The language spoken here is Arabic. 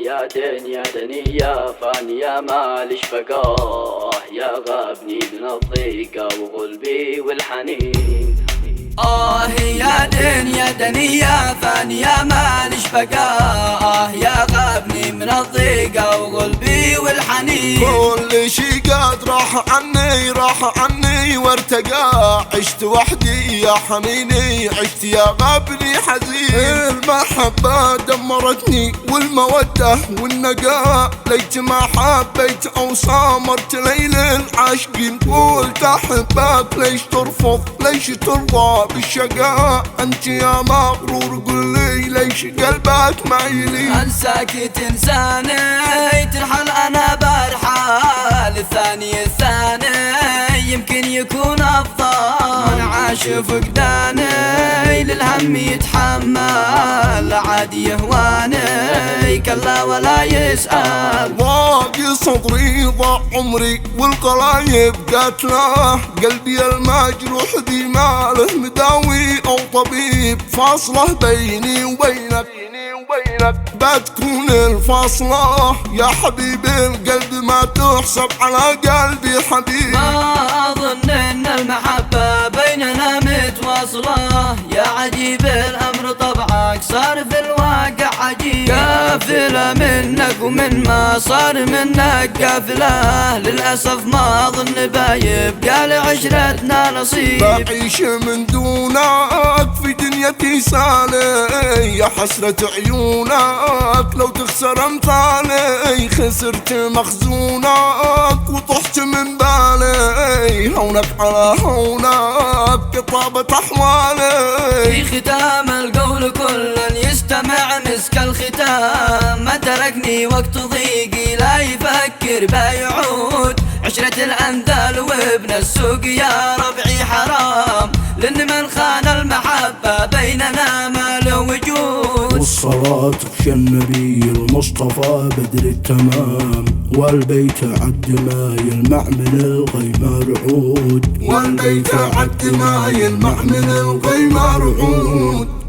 يا دنيا دنيا فانية مالش بقاه، يا غابني من الضيقة وقلبي والحنين. يا دنيا دنيا فانية مالش بقاه، يا غابني من الضيقة وقلبي والحنين. كل شي قد راح عني وارتقى، عشت وحدي يا حنيني، عشت يا غابني حزين. المحبة دمرتني والمودة والنقاء، ليت ما حبيت او صامرت ليل العاشقين. قلت احبك ليش ترفض، ليش ترضى بالشقاء؟ انت يا مغرور قل لي ليش قلبك ما يلين؟ انساك تنساني ترحل انا برحال، الثاني يمكن يكون افضل. من عاش فقداني للهم يتحمل، عادي يهواني كلا ولا يسأل. ضاق صدري ضاع عمري والقلايب قاتله، قلبي المجروح ذي ماله مداوي او طبيب. فاصله بيني وبينك بتكون الفاصلة يا حبيبي، القلب ما تحسب على قلبي حبيب. ما أظن إن المحبة بيننا متواصلة، يا عجيب الأمر طبعك صار في الواقع عجيب. قافلة منك ومن ما صار منك قافلة، للأسف ما أظن بايبقى لعشرتنا نصيب. بعيش من دونك في دنيتي سالي، يا حسرة عيونك لو تخسر امثالي. خسرت مخزونك وطحت من بالي، هونك على هونك طابت احوالي. في ختام القول كل يستمع مسك الختام، ما تركني وقت ضيقي لا يفكر بيعود. عشرة الأنذال وابن السوق يا ربعي حرام، لأن من خان المحبة بيننا ما له وجود. والصلاة في النبي المصطفى بدر التمام، والبيت عالدماء يلمع من الغيمار عود. والبيت عالدماء يلمع من الغيمار عود.